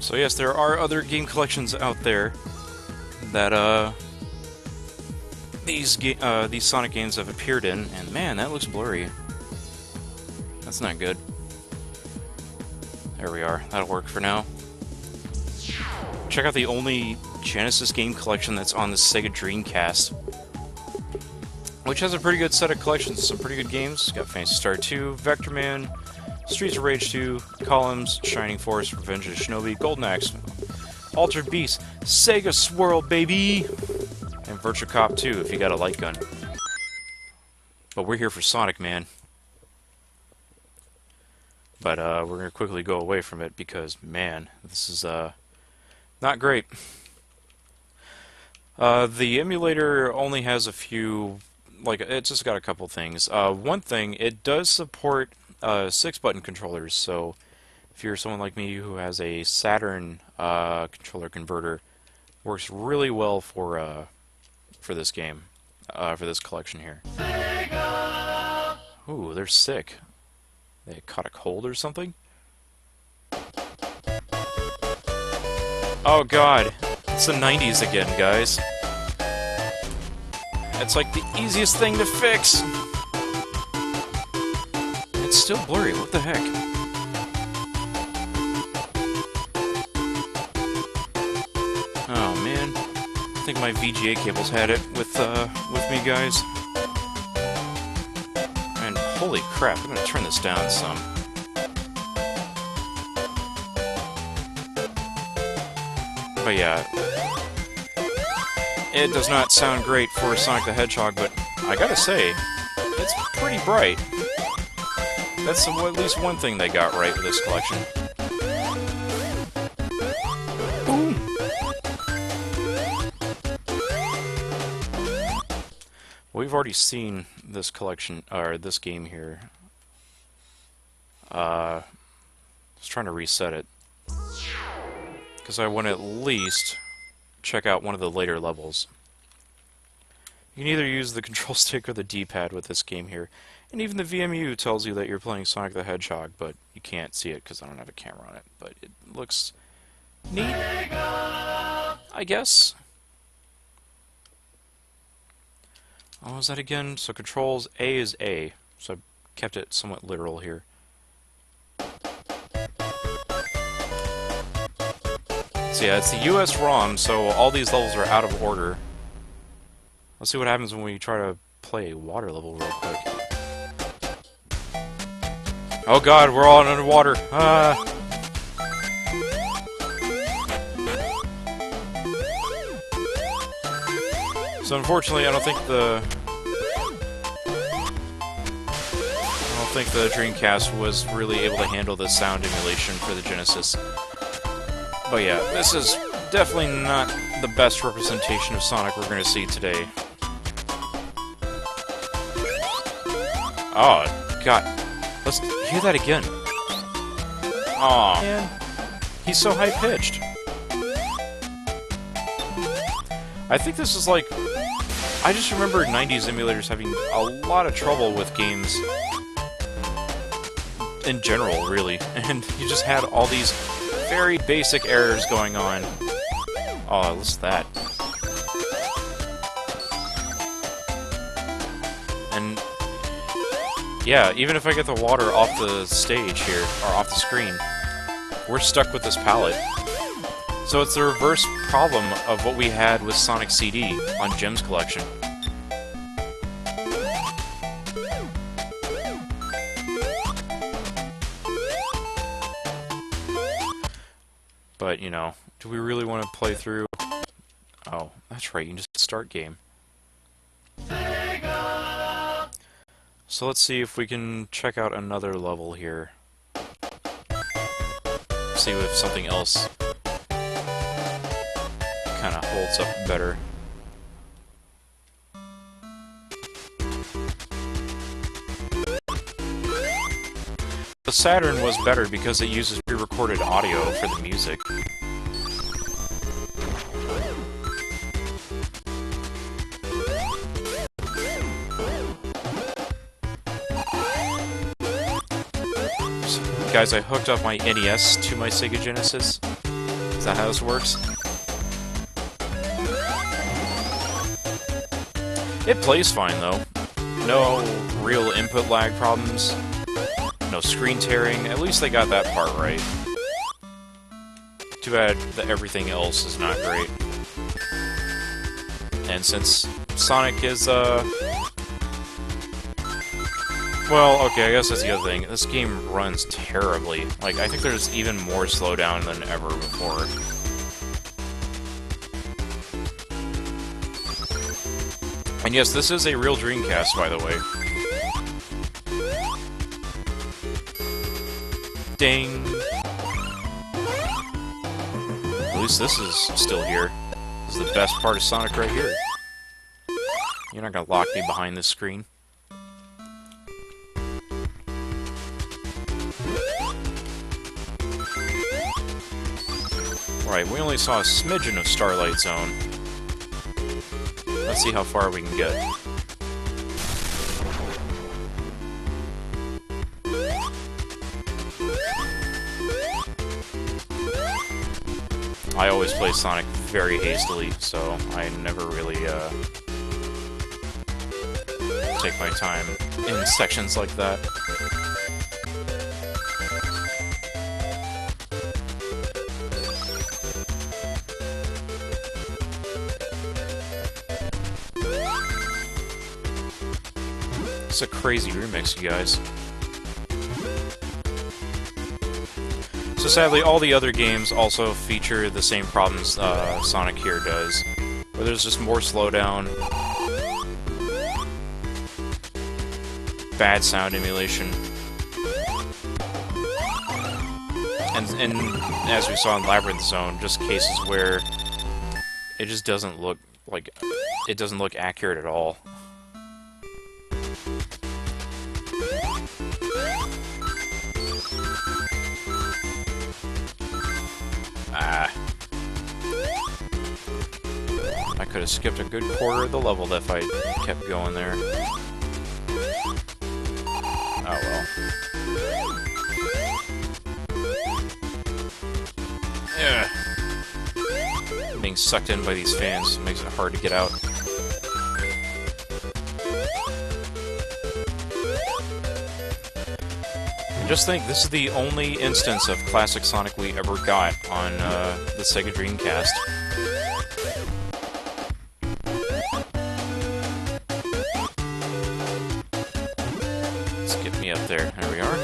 So yes, there are other game collections out there that these Sonic games have appeared in, and man, that looks blurry. That's not good. There we are. That'll work for now. Check out the only Genesis game collection that's on the Sega Dreamcast, which has a pretty good set of collections, some pretty good games. It's got Phantasy Star 2, Vector Man, Streets of Rage 2, Columns, Shining Force, Revenge of the Shinobi, Golden Axe, Altered Beast, Sega Swirl, baby! And Virtua Cop 2, if you got a light gun. But we're here for Sonic, man. But we're going to quickly go away from it because, man, this is not great. The emulator only has a few, like, it's just got a couple things. One thing, it does support 6-button controllers, so if you're someone like me who has a Saturn controller converter, works really well for this game, for this collection here. SEGA! Ooh, they're sick. They caught a cold or something? Oh god, it's the 90s again, guys. It's like the easiest thing to fix. It's still blurry, what the heck? Oh man, I think my VGA cables had it with me, guys. And holy crap, I'm gonna turn this down some. But yeah, it does not sound great for Sonic the Hedgehog, but I gotta say, it's pretty bright. That's at least one thing they got right with this collection. Boom! We've already seen this collection, or this game here. I was trying to reset it, because I want to at least check out one of the later levels. You can either use the control stick or the D-pad with this game here. And even the VMU tells you that you're playing Sonic the Hedgehog, but you can't see it because I don't have a camera on it. But it looks neat, I guess. What was that again? So controls, A is A. So I kept it somewhat literal here. So yeah, it's the US ROM, so all these levels are out of order. Let's see what happens when we try to play a water level real quick. Oh god, we're all underwater. So unfortunately, I don't think the Dreamcast was really able to handle the sound emulation for the Genesis. But yeah, this is definitely not the best representation of Sonic we're going to see today. Oh, God. Let's hear that again. Aw, man. He's so high-pitched. I think this is like... I just remember 90s emulators having a lot of trouble with games in general, really. And you just had all these very basic errors going on. Oh, what's that? And yeah, even if I get the water off the stage here, or off the screen, we're stuck with this palette. So it's the reverse problem of what we had with Sonic CD on Jim's collection. But, you know, do we really want to play through... Oh, that's right, you can just start game. SEGA! So let's see if we can check out another level here. See if something else kind of holds up better. The Saturn was better because it uses pre-recorded audio for the music. Guys, I hooked up my NES to my Sega Genesis. Is that how this works? It plays fine, though. No real input lag problems. No screen tearing. At least they got that part right. Too bad that everything else is not great. And since Sonic is, well, okay, I guess that's the other thing. This game runs terribly. Like, I think there's even more slowdown than ever before. And yes, this is a real Dreamcast, by the way. Ding! At least this is still here. This is the best part of Sonic right here. You're not gonna lock me behind this screen. Right, we only saw a smidgen of Starlight Zone. Let's see how far we can get. I always play Sonic very hastily, so I never really take my time in sections like that. It's a crazy remix, you guys. So sadly, all the other games also feature the same problems Sonic here does, where there's just more slowdown, bad sound emulation, and as we saw in Labyrinth Zone, just cases where it just doesn't look like it doesn't look accurate at all. I could have skipped a good quarter of the level if I kept going there. Oh well. Yeah. Being sucked in by these fans makes it hard to get out. And just think, this is the only instance of classic Sonic we ever got on the Sega Dreamcast. Let's get me up there. There we are.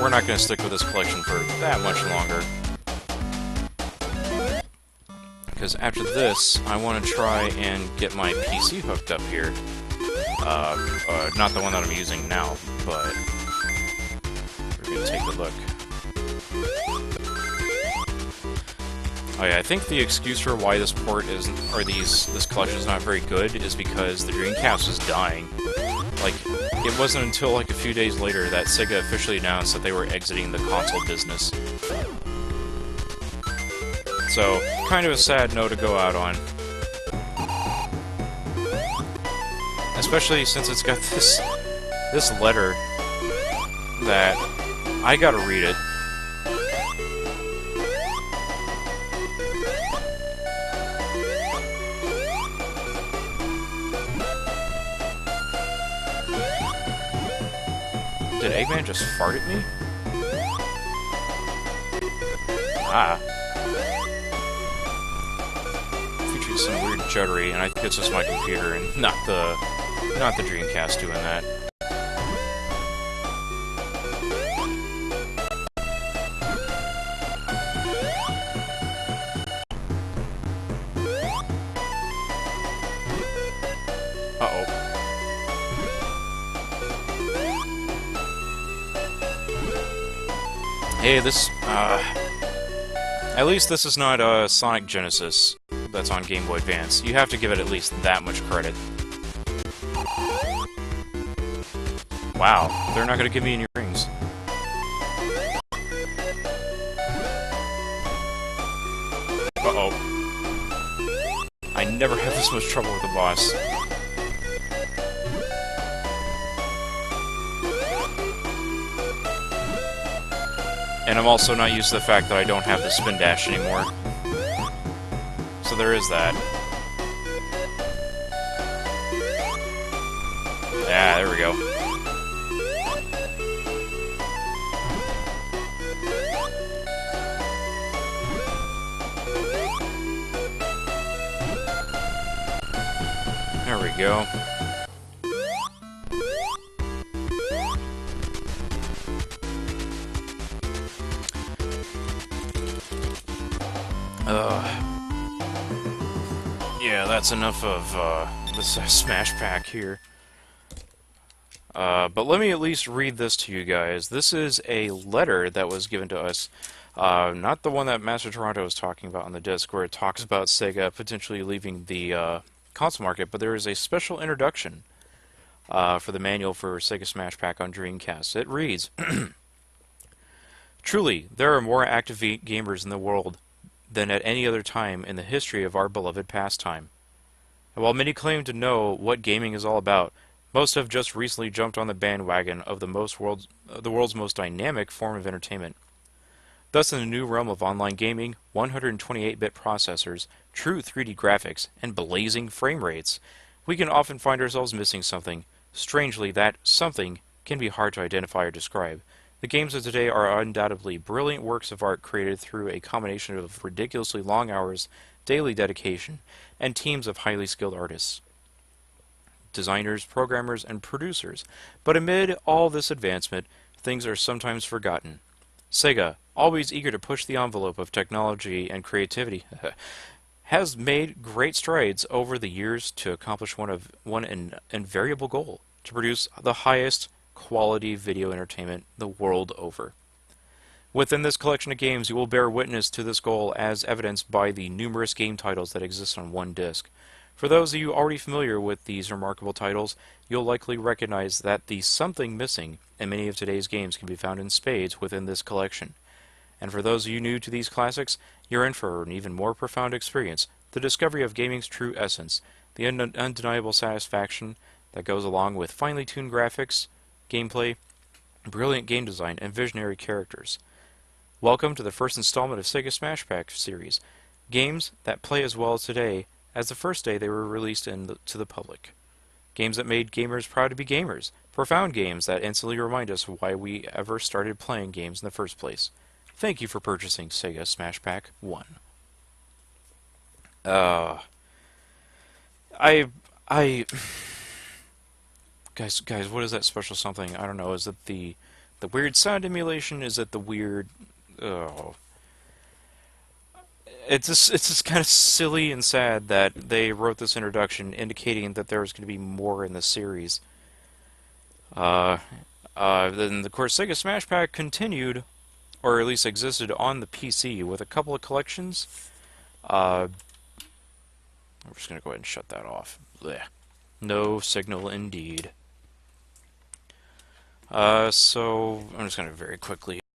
We're not going to stick with this collection for that much longer. Because after this, I want to try and get my PC hooked up here. Not the one that I'm using now, but we're going to take a look. Oh yeah, I think the excuse for why this port isn't, or this collection is not very good is because the Dreamcast was dying. Like, it wasn't until like a few days later that Sega officially announced that they were exiting the console business. So, kind of a sad note to go out on. Especially since it's got this letter that I gotta read it. Did Eggman just fart at me? Ah. Featuring some weird juddery, and I think it's just my computer and not the Dreamcast doing that. Uh-oh. Hey, this, at least this is not, Sonic Genesis that's on Game Boy Advance. You have to give it at least that much credit. Wow, they're not gonna give me any rings. Uh-oh. I never have this much trouble with the boss. And I'm also not used to the fact that I don't have the spin dash anymore. So there is that. Yeah, there we go. There we go. Yeah, that's enough of this Smash Pack here. But let me at least read this to you guys. This is a letter that was given to us. Not the one that Master Toronto was talking about on the disc, where it talks about Sega potentially leaving the console market, but there is a special introduction for the manual for Sega Smash Pack on Dreamcast. It reads, "Truly, there are more active gamers in the world than at any other time in the history of our beloved pastime. And while many claim to know what gaming is all about, most have just recently jumped on the bandwagon of the world's most dynamic form of entertainment. Thus, in the new realm of online gaming, 128-bit processors, true 3D graphics, and blazing frame rates, we can often find ourselves missing something. Strangely, that something can be hard to identify or describe. The games of today are undoubtedly brilliant works of art created through a combination of ridiculously long hours, daily dedication, and teams of highly skilled artists, designers, programmers, and producers. But amid all this advancement, things are sometimes forgotten. Sega, always eager to push the envelope of technology and creativity, has made great strides over the years to accomplish one invariable goal: to produce the highest quality video entertainment the world over. Within this collection of games, you will bear witness to this goal as evidenced by the numerous game titles that exist on one disc. For those of you already familiar with these remarkable titles, you'll likely recognize that the something missing in many of today's games can be found in spades within this collection. And for those of you new to these classics, you're in for an even more profound experience: the discovery of gaming's true essence, the undeniable satisfaction that goes along with finely tuned graphics, gameplay, brilliant game design, and visionary characters. Welcome to the first installment of Sega Smash Pack series, games that play as well today as the first day they were released to the public. Games that made gamers proud to be gamers, profound games that instantly remind us why we ever started playing games in the first place. Thank you for purchasing Sega Smash Pack 1. Guys, what is that special something? I don't know. Is it the weird sound emulation? Is it the weird... Oh. It's just kind of silly and sad that they wrote this introduction indicating that there was going to be more in the series. Then, of course, Sega Smash Pack continued, or at least existed on the PC, with a couple of collections. I'm just going to go ahead and shut that off. Blech. No signal indeed. So I'm just going to very quickly